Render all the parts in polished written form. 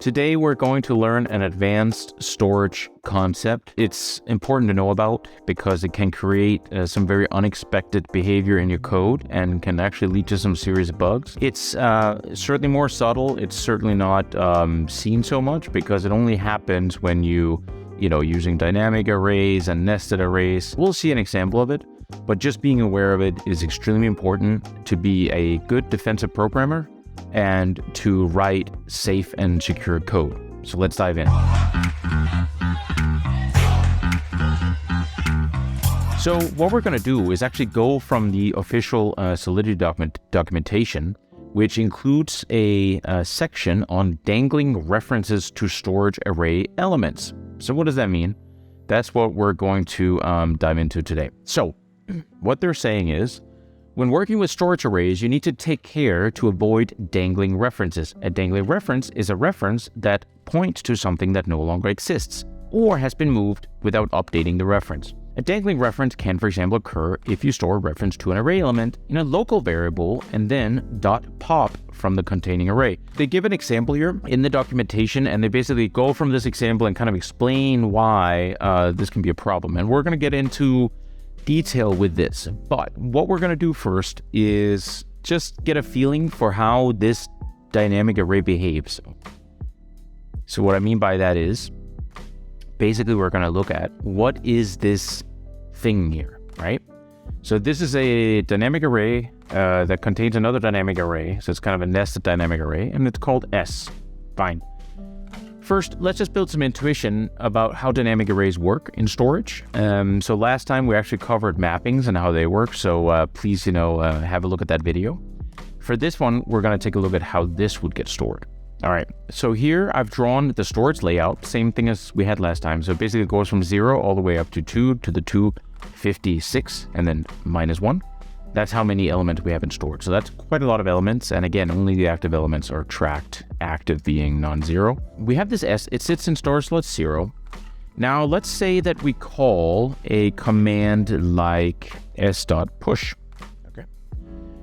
Today we're going to learn an advanced storage concept. It's important to know about because it can create some very unexpected behavior in your code and can actually lead to some serious bugs. It's certainly more subtle. It's certainly not seen so much because it only happens when using dynamic arrays and nested arrays. We'll see an example of it, but just being aware of it is extremely important to be a good defensive programmer and to write safe and secure code. So let's dive in. So what we're going to do is actually go from the official Solidity documentation, which includes a section on dangling references to storage array elements. So what does that mean? That's what we're going to dive into today. So what they're saying is, when working with storage arrays, you need to take care to avoid dangling references. A dangling reference is a reference that points to something that no longer exists or has been moved without updating the reference. A dangling reference can, for example, occur if you store a reference to an array element in a local variable and then .pop from the containing array. They give an example here in the documentation, and they basically go from this example and kind of explain why this can be a problem. And we're going to get into detail with this, but what we're going to do first is just get a feeling for how this dynamic array behaves. So what I mean by that is, basically we're going to look at what is this thing here, right? So this is a dynamic array that contains another dynamic array, so it's kind of a nested dynamic array, and it's called S. Fine. First, let's just build some intuition about how dynamic arrays work in storage. So last time we actually covered mappings and how they work, so please, have a look at that video. For this one, we're going to take a look at how this would get stored. All right, so here I've drawn the storage layout, same thing as we had last time. So basically it goes from 0 all the way up to 2 to the 256 and then -1. That's how many elements we have in storage. So that's quite a lot of elements. And again, only the active elements are tracked, active being non-zero. We have this S, it sits in storage slot 0. Now let's say that we call a command like s.push. Okay.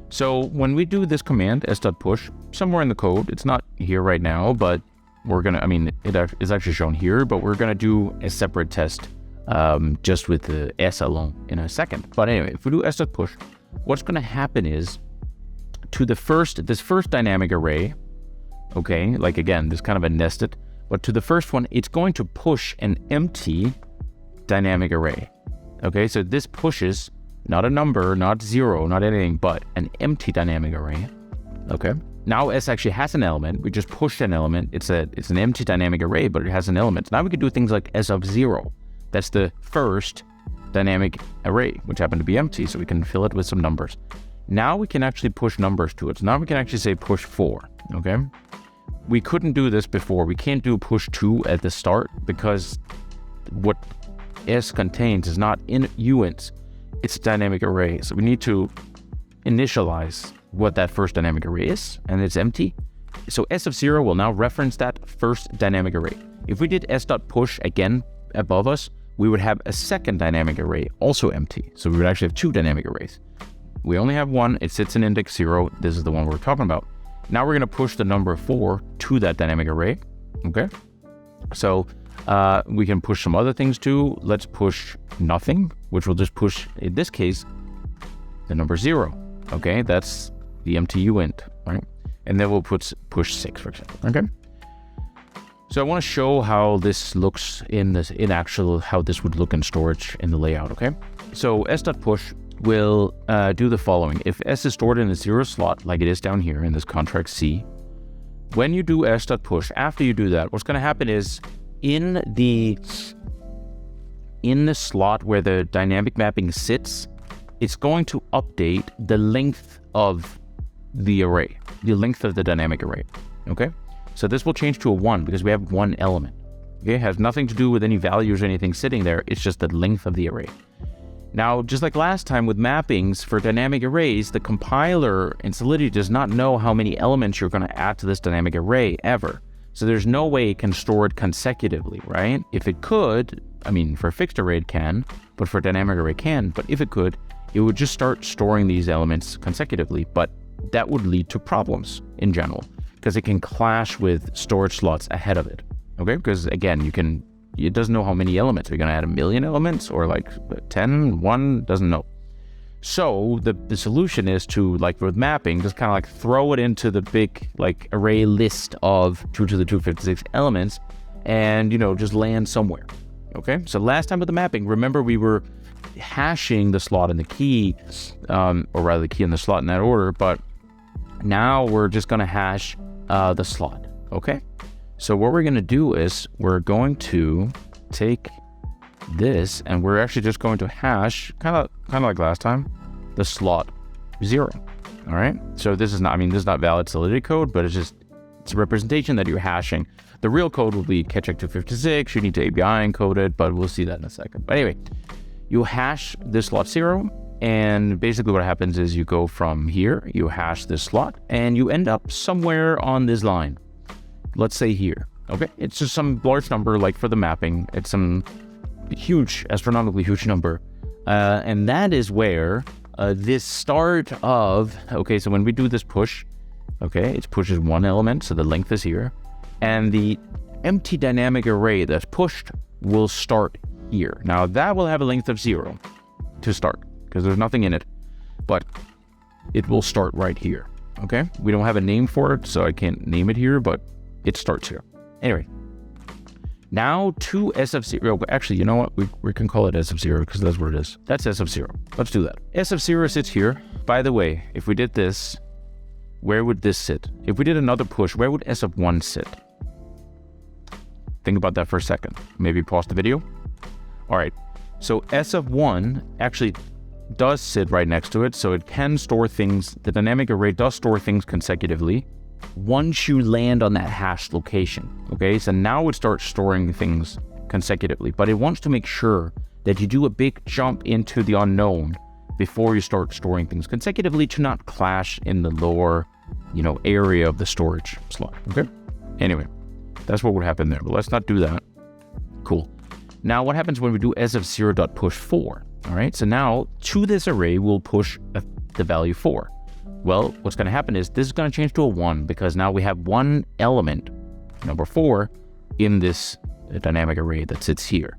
So when we do this command, s.push, somewhere in the code, it's not here right now, but it is actually shown here, but we're gonna do a separate test just with the S alone in a second. But anyway, if we do s.push, what's going to happen is to this first dynamic array, okay, like again, this kind of a nested, but to the first one, it's going to push an empty dynamic array. Okay, so this pushes not a number, not 0, not anything, but an empty dynamic array. Okay, now S actually has an element. We just pushed an element. It's an empty dynamic array, but it has an element. Now we can do things like S of 0. That's the first dynamic array, which happened to be empty, so we can fill it with some numbers. Now we can actually push numbers to it. So now we can actually say push 4, okay? We couldn't do this before. We can't do push 2 at the start because what S contains is not in uints, it's a dynamic array. So we need to initialize what that first dynamic array is, and it's empty. So S of 0 will now reference that first dynamic array. If we did s.push again above us, we would have a second dynamic array, also empty. So we would actually have 2 dynamic arrays. We only have one, it sits in index 0. This is the one we're talking about. Now we're gonna push the number 4 to that dynamic array, okay? So we can push some other things too. Let's push nothing, which will just push, in this case, the number 0, okay? That's the empty uint, right? And then we'll push 6, for example, okay? So I want to show how this looks how this would look in storage in the layout, okay? So s.push will do the following. If S is stored in a 0 slot, like it is down here in this contract C, when you do s.push, after you do that, what's going to happen is in the slot where the dynamic mapping sits, it's going to update the length of the array, the length of the dynamic array, okay? So this will change to a 1 because we have one element. Okay, it has nothing to do with any values or anything sitting there. It's just the length of the array. Now, just like last time with mappings for dynamic arrays, the compiler in Solidity does not know how many elements you're going to add to this dynamic array ever. So there's no way it can store it consecutively, right? If it could, for a fixed array it can, but for a dynamic array it can. But if it could, it would just start storing these elements consecutively, but that would lead to problems in general. because it can clash with storage slots ahead of it. Okay, because again, it doesn't know how many elements. Are you going to add 1 million elements or like 10, 1? Doesn't know. So the solution is to, like with mapping, just kind of like throw it into the big like array list of 2 to the 256 elements and, just land somewhere. Okay, so last time with the mapping, remember we were hashing the slot and the key, or rather the key and the slot in that order, but now we're just going to hash the slot. Okay, so what we're going to do is we're going to take this and we're actually just going to hash kind of like last time, the slot 0. All right, so this is not valid Solidity code, but it's a representation that you're hashing. The real code will be jtk.eth. You need to API encode it, but we'll see that in a second. But anyway, you hash this slot 0, and basically what happens is you go from here, you hash this slot, and you end up somewhere on this line. Let's say here. Okay, it's just some large number, like for the mapping. It's some huge, astronomically huge number, and that is where this start of. Okay, so when we do this push, okay, it pushes 1 element, so the length is here, and the empty dynamic array that's pushed will start here. Now that will have a length of 0 to start because there's nothing in it, but it will start right here. Okay, we don't have a name for it, so I can't name it here, but it starts here. Anyway, now to s of 0. Actually, you know what? We can call it s of 0 because that's what it is. That's s of 0. Let's do that. S of 0 sits here. By the way, if we did this, where would this sit? If we did another push, where would s of 1 sit? Think about that for a second. Maybe pause the video. All right, so s of 1 actually does sit right next to it, so it can store things. The dynamic array does store things consecutively once you land on that hashed location. Okay, so now it starts storing things consecutively, but it wants to make sure that you do a big jump into the unknown before you start storing things consecutively to not clash in the lower, area of the storage slot. Okay, anyway, that's what would happen there, but let's not do that. Cool. Now what happens when we do s of 0.push 4? All right, so now to this array we'll push the value 4. Well, what's going to happen is this is going to change to a 1 because now we have 1 element, number 4, in this dynamic array that sits here.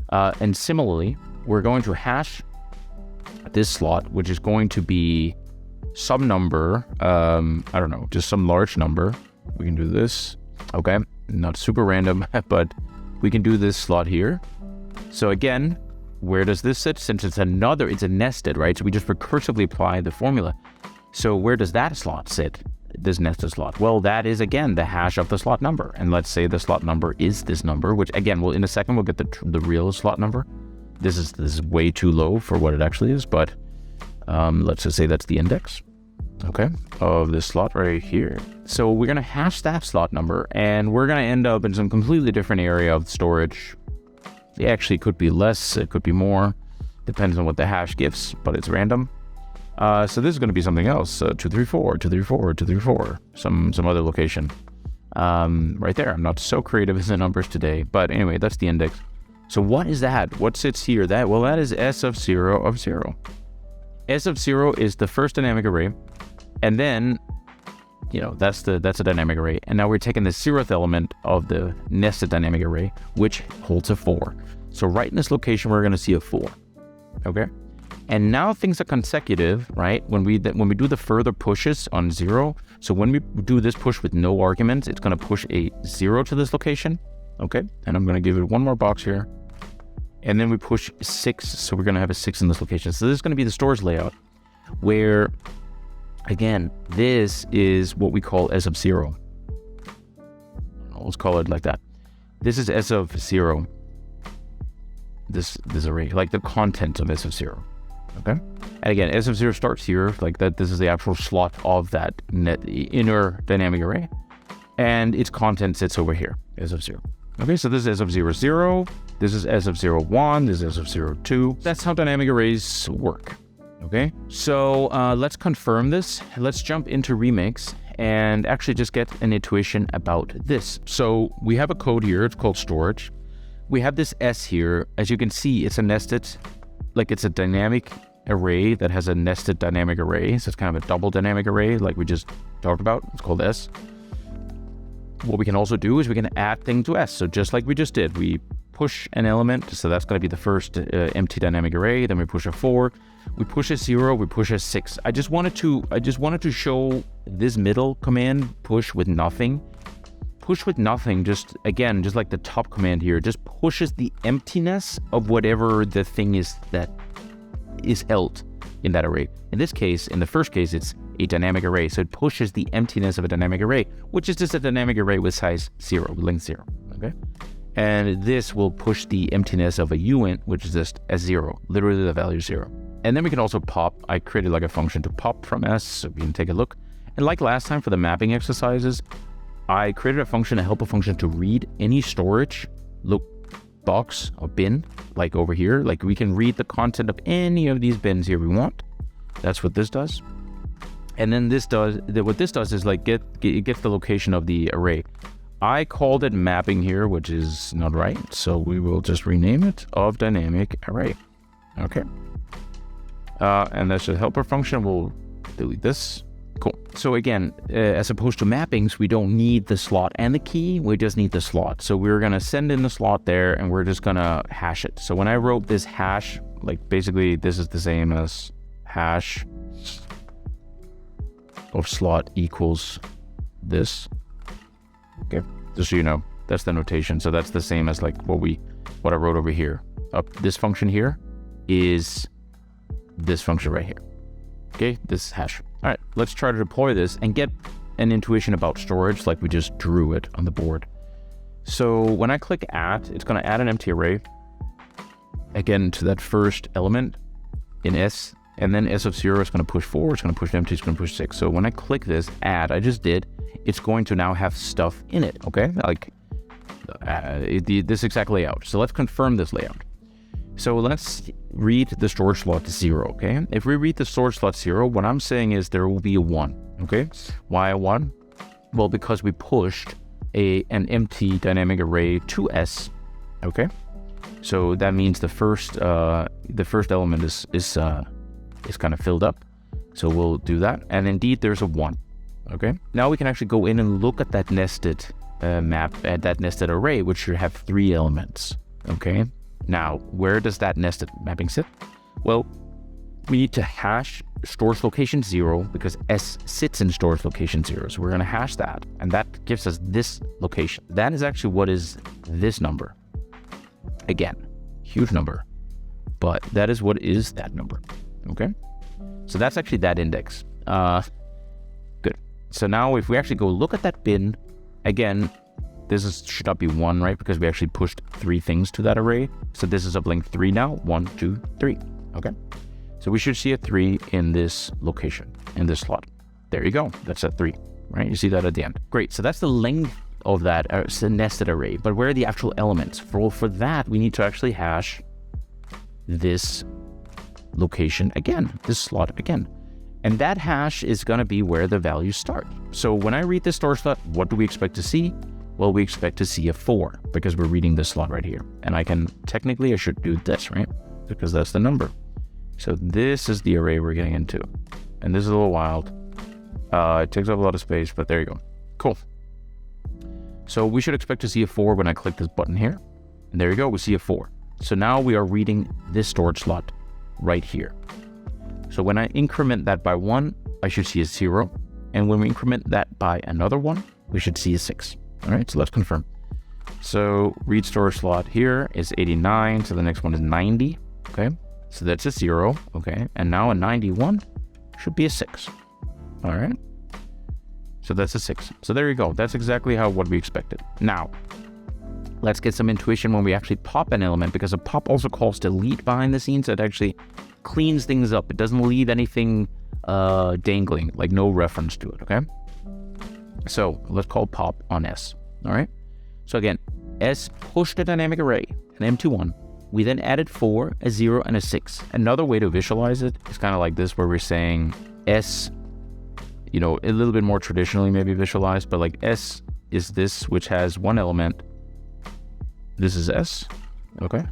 And similarly, we're going to hash this slot, which is going to be some number, I don't know, just some large number. We can do this, okay? Not super random, but we can do this slot here. So again, where does this sit? Since it's a nested, right? So we just recursively apply the formula. So where does that slot sit, this nested slot? Well, that is, again, the hash of the slot number. And let's say the slot number is this number, which, again, in a second, we'll get the real slot number. This is way too low for what it actually is, but let's just say that's the index, okay, of this slot right here. So we're going to hash that slot number, and we're going to end up in some completely different area of storage. It actually could be less, it could be more, depends on what the hash gives, but it's random. So this is going to be something else, 234, 234, 234, some other location right there. I'm not so creative as the numbers today, but anyway, that's the index. So what is that? What sits here? That is s of 0 of 0. S of 0 is the first dynamic array, and then, that's a dynamic array. And now we're taking the 0th element of the nested dynamic array, which holds a 4. So right in this location, we're going to see a 4. Okay. And now things are consecutive, right? When we do the further pushes on 0, so when we do this push with no arguments, it's going to push a 0 to this location, okay? And I'm going to give it one more box here. And then we push 6, so we're going to have a 6 in this location. So this is going to be the storage layout, where, again, this is what we call s of 0. Let's call it like that. This is s of 0, this array, like the contents of s of 0. Okay, and again, s of 0 starts here, like that. This is the actual slot of that inner dynamic array, and its content sits over here, s of 0. Okay, so this is s of 0, 0. This is s of 0, 1. This is s of 0, 2. That's how dynamic arrays work. Okay, so let's confirm this. Let's jump into Remix and actually just get an intuition about this. So we have a code here. It's called storage. We have this s here. As you can see, it's a nested. Like it's a dynamic array that has a nested dynamic array. So it's kind of a double dynamic array like we just talked about. It's called S. what we can also do is we can add thing to S. So just like we just did, we push an element. So that's going to be the first empty dynamic array. Then we push a 4, we push a 0, we push a 6. I just wanted to show this middle command, push with nothing. Push with nothing, just like the top command here, just pushes the emptiness of whatever the thing is that is held in that array. In this case, in the first case, it's a dynamic array. So it pushes the emptiness of a dynamic array, which is just a dynamic array with size 0, with length 0, okay? And this will push the emptiness of a uint, which is just a 0, literally the value 0. And then we can also pop. I created like a function to pop from S, so we can take a look. And like last time for the mapping exercises, I created a function, a helper function, to read any storage box or bin, like over here. Like we can read the content of any of these bins here we want. That's what this does. And then what this does is like it gets the location of the array. I called it mapping here, which is not right. So we will just rename it of dynamic array. Okay. And that's a helper function. We'll delete this. Cool. So again, as opposed to mappings, we don't need the slot and the key. We just need the slot. So we're going to send in the slot there, and we're just going to hash it. So when I wrote this hash, like basically this is the same as hash of slot equals this. Okay. Just so you know, that's the notation. So that's the same as like what I wrote over here. This function here is this function right here. Okay. This hash. All right, let's try to deploy this and get an intuition about storage like we just drew it on the board. So when I click add, it's going to add an empty array, again, to that first element in S, and then S of 0 is going to push 4, it's going to push empty, it's going to push 6. So when I click this add, I just did, it's going to now have stuff in it, okay? Like this exact layout. So let's confirm this layout. So let's read the storage slot 0, okay? If we read the storage slot 0, what I'm saying is there will be a 1, okay? Why a 1? Well, because we pushed an empty dynamic array to S, okay? So that means the first element is kind of filled up. So we'll do that. And indeed, there's a 1, okay? Now we can actually go in and look at that nested that nested array, which should have 3 elements, okay? Now, where does that nested mapping sit? Well, we need to hash storage location 0 because S sits in storage location 0. So we're going to hash that, and that gives us this location. That is actually what is this number. Again, huge number, but that is what is that number, okay? So that's actually that index. Good. So now if we actually go look at that bin, again, should not be 1, right? Because we actually pushed 3 things to that array. So this is of length 3 now. 1, 2, 3. Okay. So we should see a 3 in this location, in this slot. There you go. That's a 3, right? You see that at the end. Great. So that's the length of that nested array. But where are the actual elements? For that, we need to actually hash this location again, this slot again. And that hash is going to be where the values start. So when I read this storage slot, what do we expect to see? Well, we expect to see a 4 because we're reading this slot right here. And I should do this, right? Because that's the number. So this is the array we're getting into. And this is a little wild. It takes up a lot of space, but there you go. Cool. So we should expect to see a 4 when I click this button here. And there you go, we see a 4. So now we are reading this storage slot right here. So when I increment that by 1, I should see a 0. And when we increment that by another 1, we should see a 6. All right, so let's confirm. So read storage slot here is 89. So the next one is 90. Okay, so that's a 0. Okay, and now a 91 should be a 6. All right, so that's a 6. So there you go. That's exactly what we expected. Now, let's get some intuition when we actually pop an element, because a pop also calls delete behind the scenes. It actually cleans things up. It doesn't leave anything dangling, like no reference to it, okay? So let's call pop on S, all right? So again, S pushed a dynamic array, an empty 1. We then added 4, a 0, and a 6. Another way to visualize it is kind of like this, where we're saying S, a little bit more traditionally maybe visualized, but like S is this, which has 1 element. This is S, okay?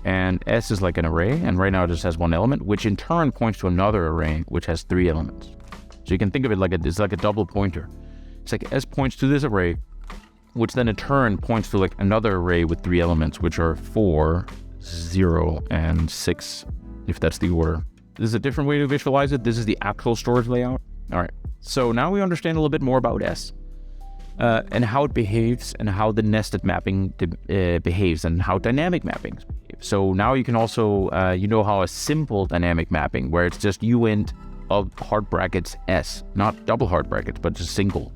And S is like an array, and right now it just has 1 element, which in turn points to another array, which has 3 elements. So you can think of it like it's like a double pointer. It's like S points to this array, which then in turn points to like another array with 3 elements, which are 4, 0, and 6, if that's the order. This is a different way to visualize it. This is the actual storage layout. All right, so now we understand a little bit more about S and how it behaves and how the nested mapping behaves and how dynamic mappings behave. So now you can also, you know how a simple dynamic mapping, where it's just uint of hard brackets S, not double hard brackets, but just single.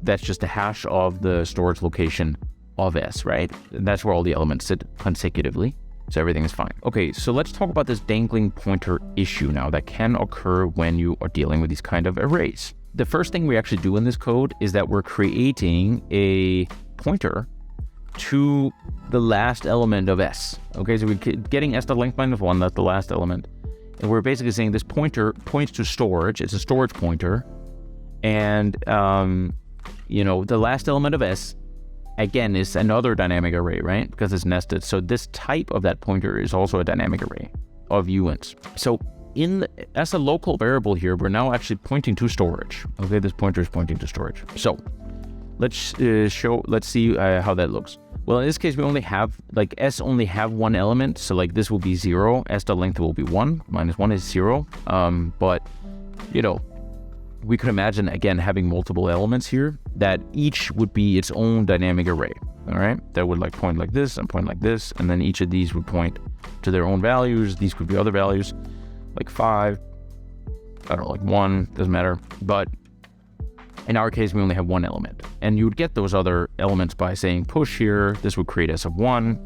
That's just a hash of the storage location of S, right? And that's where all the elements sit consecutively. So everything is fine. Okay, so let's talk about this dangling pointer issue now that can occur when you are dealing with these kind of arrays. The first thing we actually do in this code is that we're creating a pointer to the last element of S. Okay, so we're getting s.length minus 1, that's the last element. And we're basically saying this pointer points to storage. It's a storage pointer. And, you know, the last element of S, again, is another dynamic array, right? Because it's nested. So this type of that pointer is also a dynamic array of uints. So as a local variable here, we're now actually pointing to storage. Okay, this pointer is pointing to storage. So let's see how that looks. Well, in this case, we only have, like, S only have one element. So like this will be 0, s.length will be 1, minus 1 is 0. But, you know, we could imagine, again, having multiple elements here that each would be its own dynamic array, all right? That would like point like this and point like this, and then each of these would point to their own values. These could be other values, like 5, I don't know, like 1, doesn't matter. But in our case, we only have one element. And you would get those other elements by saying push here. This would create s of 1.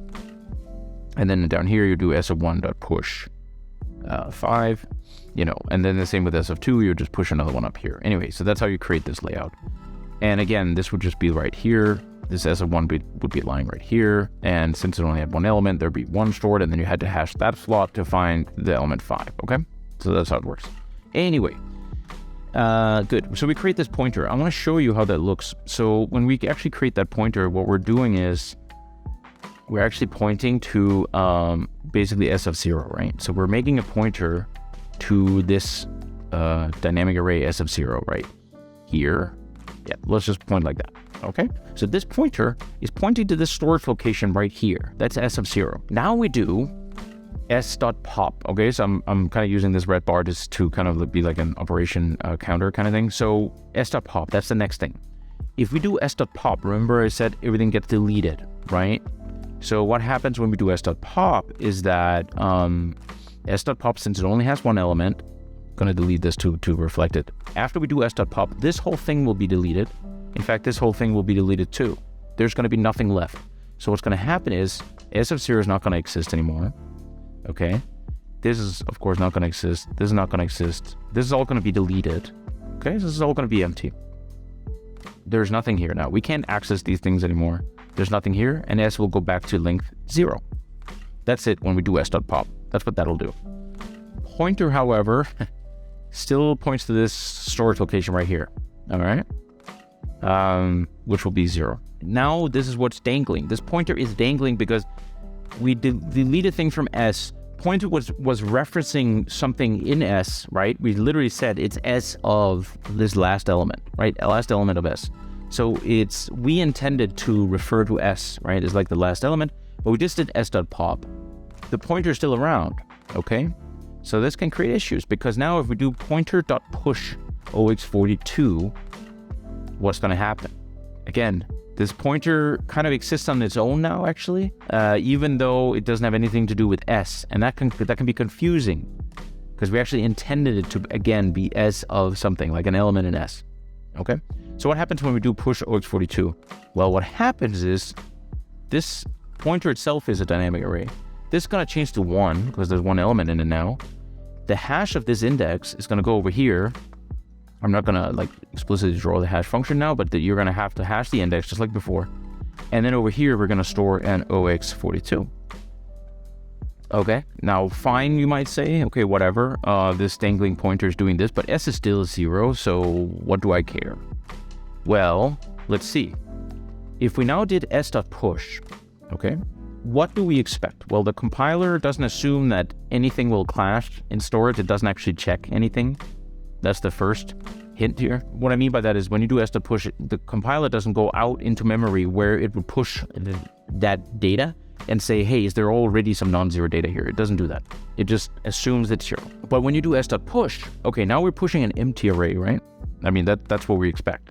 And then down here, you do s of 1 dot push 5. You know, and then the same with s of 2, you just push another one up here. Anyway, so that's how you create this layout. And again, this would just be right here. This s of 1 would be lying right here. And since it only had one element, there'd be 1 stored, and then you had to hash that slot to find the element 5, okay? So that's how it works. Anyway, good. So we create this pointer. I want to show you how that looks. So when we actually create that pointer, what we're doing is we're actually pointing to basically s of 0, right? So we're making a pointer to this dynamic array s of 0 right here. Yeah, let's just point like that. Okay, so this pointer is pointing to this storage location right here. That's s of 0. Now we do s.pop. Okay, so I'm kind of using this red bar just to kind of be like an operation counter kind of thing. So s.pop, that's the next thing. If we do s.pop, remember I said everything gets deleted, right? So what happens when we do s.pop is that s.pop, since it only has one element, going to delete this to reflect it. After we do s.pop, this whole thing will be deleted. In fact, this whole thing will be deleted too. There's going to be nothing left. So what's going to happen is s of 0 is not going to exist anymore. Okay. This is, of course, not going to exist. This is not going to exist. This is all going to be deleted. Okay. So this is all going to be empty. There's nothing here now. We can't access these things anymore. There's nothing here, and s will go back to length 0. That's it when we do s.pop. That's what that'll do. Pointer, however, still points to this storage location right here. All right. Which will be 0. Now this is what's dangling. This pointer is dangling because we deleted things from S. Pointer was referencing something in S, right? We literally said it's S of this last element, right? Last element of S. So we intended to refer to S, right? It's like the last element, but we just did s.pop. The pointer is still around, okay? So this can create issues because now if we do pointer.push ox42, what's going to happen? Again, this pointer kind of exists on its own now, actually, even though it doesn't have anything to do with S, and that can be confusing because we actually intended it to, again, be S of something, like an element in S. Okay? So what happens when we do push ox42? Well, what happens is this pointer itself is a dynamic array. This is going to change to 1 because there's one element in it now. The hash of this index is going to go over here. I'm not going to like explicitly draw the hash function now, but you're going to have to hash the index just like before. And then over here, we're going to store an ox42. Okay, now fine, you might say, okay, whatever. This dangling pointer is doing this, but S is still 0, so what do I care? Well, let's see. If we now did s.push, okay, what do we expect? Well, the compiler doesn't assume that anything will clash in storage. It doesn't actually check anything. That's the first hint here. What I mean by that is when you do s.push, the compiler doesn't go out into memory where it would push that data and say, hey, is there already some non-zero data here? It doesn't do that. It just assumes it's 0. But when you do s.push, okay, now we're pushing an empty array, right? I mean, that's what we expect.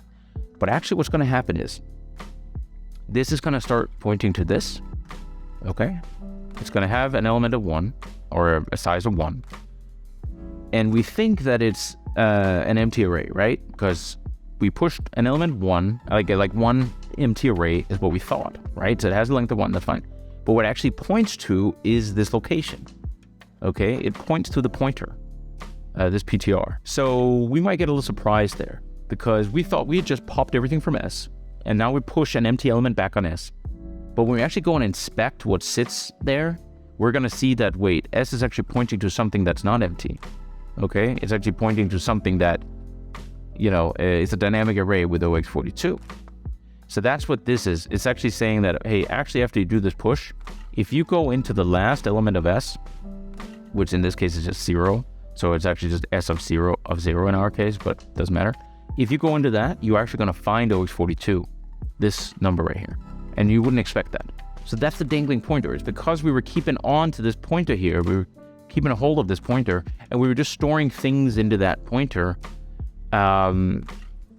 But actually what's going to happen is this is going to start pointing to this, okay? It's going to have an element of 1 or a size of 1. And we think that it's an empty array, right? Because we pushed an element 1, like one empty array is what we thought, right? So it has a length of 1, that's fine. But what it actually points to is this location, okay? It points to the pointer, this PTR. So we might get a little surprised there because we thought we had just popped everything from S, and now we push an empty element back on S. But when we actually go and inspect what sits there, we're going to see that, wait, S is actually pointing to something that's not empty, okay? It's actually pointing to something that, is a dynamic array with OX42. So that's what this is. It's actually saying that, hey, actually after you do this push, if you go into the last element of S, which in this case is just 0, so it's actually just S of 0 in our case, but it doesn't matter. If you go into that, you're actually going to find OX42, this number right here, and you wouldn't expect that. So that's the dangling pointer. It's because we were keeping on to this pointer here, we were keeping a hold of this pointer, and we were just storing things into that pointer,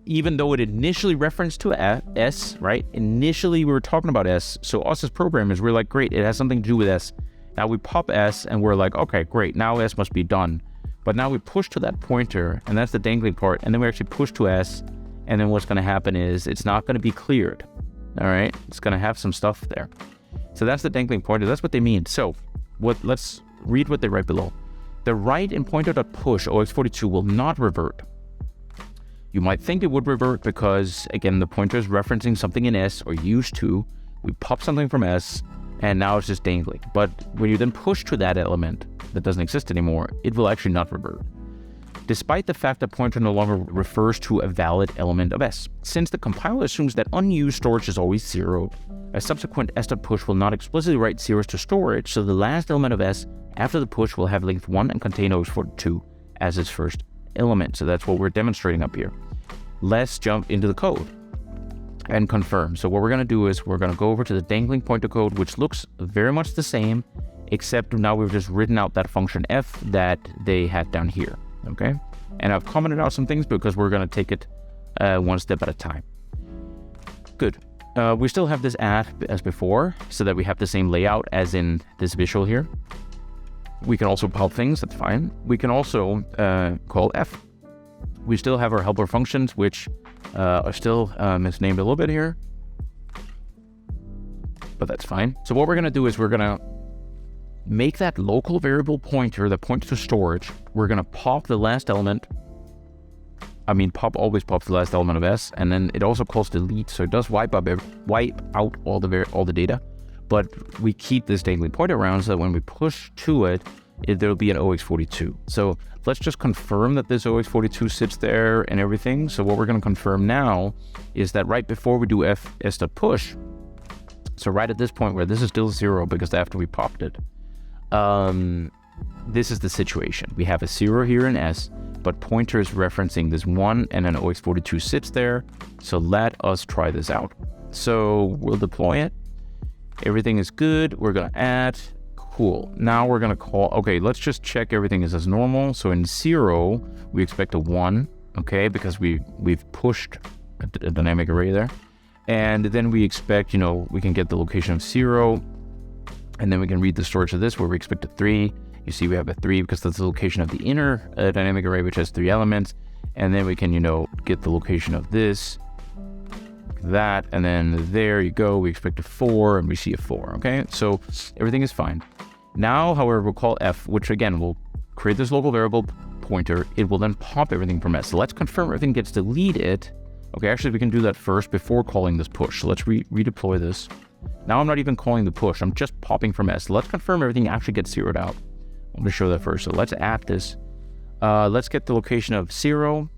even though it initially referenced to S, right? Initially, we were talking about S. So us as programmers, we're like, great, it has something to do with S. Now we pop S and we're like, okay, great, now S must be done. But now we push to that pointer, and that's the dangling part. And then we actually push to S, and then what's going to happen is it's not going to be cleared. All right, it's going to have some stuff there. So that's the dangling pointer. That's what they mean. So let's read what they write below. The write in pointer.push OX42 will not revert. You might think it would revert because, again, the pointer is referencing something in S or used to. We pop something from S, and now it's just dangling. But when you then push to that element that doesn't exist anymore, it will actually not revert, despite the fact that pointer no longer refers to a valid element of S. Since the compiler assumes that unused storage is always 0, a subsequent s.push will not explicitly write zeros to storage, so the last element of S after the push will have length 1 and contain OX42 as its first element. So that's what we're demonstrating up here. Let's jump into the code and confirm. So what we're going to do is we're going to go over to the dangling pointer code, which looks very much the same, except now we've just written out that function f that they had down here, okay? And I've commented out some things because we're going to take it one step at a time. Good. We still have this add as before, so that we have the same layout as in this visual here. We can also pop things, that's fine. We can also call f. We still have our helper functions, which are still misnamed a little bit here, but that's fine. So what we're going to do is we're going to make that local variable pointer that points to storage. We're going to pop the last element. I mean, pop always pops the last element of S, and then it also calls delete, so it does wipe out all the data. But we keep this dangling pointer around so that when we push to it, there'll be an OX42. So let's just confirm that this OX42 sits there and everything. So what we're going to confirm now is that right before we do s.push, so right at this point where this is still 0 because after we popped it, this is the situation. We have a 0 here in S, but pointer is referencing this 1 and an OX42 sits there. So let us try this out. So we'll deploy it. Everything is good. We're going to add. Cool. Now we're going to call, okay, let's just check everything is as normal. So in 0, we expect a 1, okay, because we've pushed a dynamic array there. And then we expect, we can get the location of 0, and then we can read the storage of this where we expect a 3. You see we have a 3 because that's the location of the inner dynamic array, which has 3 elements. And then we can, get the location of this, that, and then there you go. We expect a 4 and we see a 4, okay? So everything is fine. Now, however, we'll call f, which again will create this local variable pointer. It will then pop everything from S. So let's confirm everything gets deleted. Okay, actually we can do that first before calling this push. So let's redeploy this. Now I'm not even calling the push, I'm just popping from S. So let's confirm everything actually gets zeroed out. I'm going to show that first. So let's add this. Let's get the location of 0.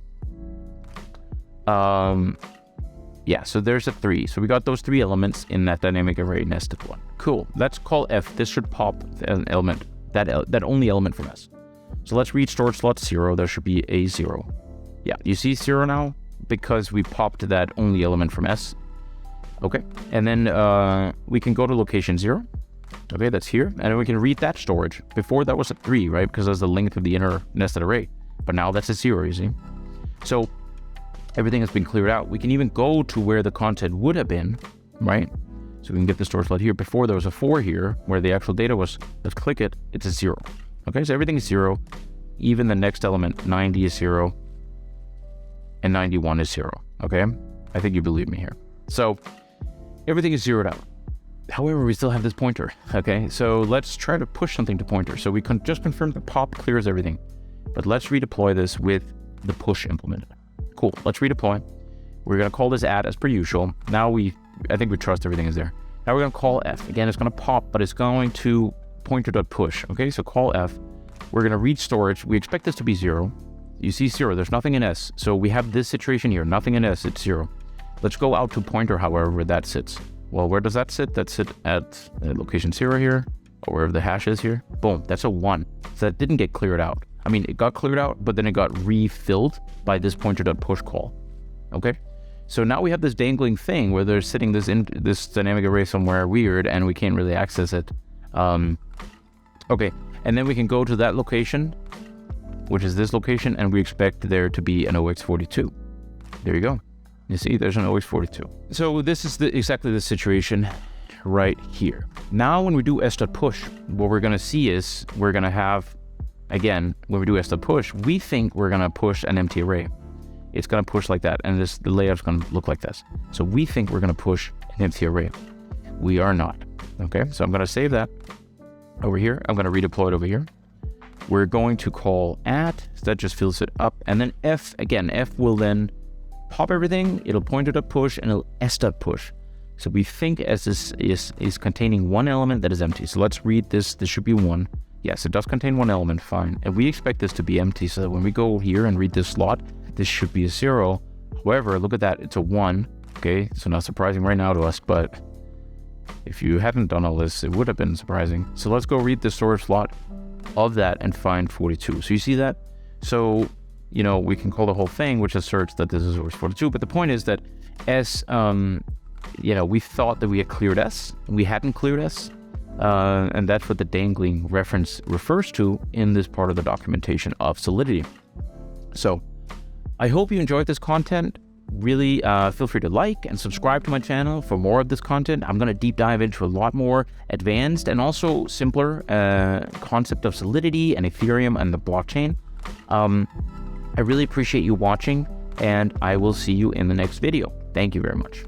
Yeah, so there's a 3. So we got those 3 elements in that dynamic array nested one. Cool. Let's call f. This should pop an element, that only element from S. So let's read storage slot 0. There should be a 0. Yeah, you see 0 now because we popped that only element from S. Okay, and then we can go to location 0. Okay, that's here, and then we can read that storage. Before that was a 3, right? Because that's the length of the inner nested array. But now that's a 0, you see? So everything has been cleared out. We can even go to where the content would have been, right? So we can get the storage slot here. Before there was a 4 here, where the actual data was. Let's click it, it's a 0. Okay, so everything is 0. Even the next element, 90 is 0. And 91 is 0, okay? I think you believe me here. So everything is zeroed out. However, we still have this pointer, okay? So let's try to push something to pointer. So we can just confirm the pop clears everything. But let's redeploy this with the push implemented. Cool, let's redeploy. We're gonna call this add as per usual. Now I think we trust everything is there. Now we're gonna call F. Again, it's gonna pop, but it's going to pointer.push, okay? So call F. We're gonna read storage. We expect this to be 0. You see 0, there's nothing in S. So we have this situation here, nothing in S, it's 0. Let's go out to pointer, however, where that sits. Well, where does that sit? That sits at location 0 here, or wherever the hash is here. Boom, that's a 1. So that didn't get cleared out. I mean, it got cleared out, but then it got refilled by this pointer.push call, okay? So now we have this dangling thing where they're sitting this dynamic array somewhere weird, and we can't really access it. Okay, and then we can go to that location, which is this location, and we expect there to be an OX42. There you go. You see, there's an OX42. So this is exactly the situation right here. Now, when we do s.push, what we're gonna see is we're gonna have, again, when we do s.push, we think we're gonna push an empty array. It's gonna push like that, and the layout's gonna look like this. So we think we're gonna push an empty array. We are not, okay? So I'm gonna save that over here. I'm gonna redeploy it over here. We're going to call add, so that just fills it up, and then F, again, F will then pop everything, it'll pointer.push, and it'll s.push. So we think S is containing one element that is empty. So let's read this. This should be 1. Yes, it does contain one element, fine. And we expect this to be empty, so that when we go here and read this slot, this should be a 0. However, look at that, it's a 1. Okay, so not surprising right now to us, but if you hadn't done all this, it would have been surprising. So let's go read the storage slot of that and find 42. So you see that? So, you know, we can call the whole thing, which asserts that this is source 42. But the point is that S, you know, we thought that we had cleared S, and we hadn't cleared S. And that's what the dangling reference refers to in this part of the documentation of Solidity. So I hope you enjoyed this content. Really feel free to like and subscribe to my channel for more of this content. I'm going to deep dive into a lot more advanced and also simpler concept of Solidity and Ethereum and the blockchain. I really appreciate you watching, and I will see you in the next video. Thank you very much.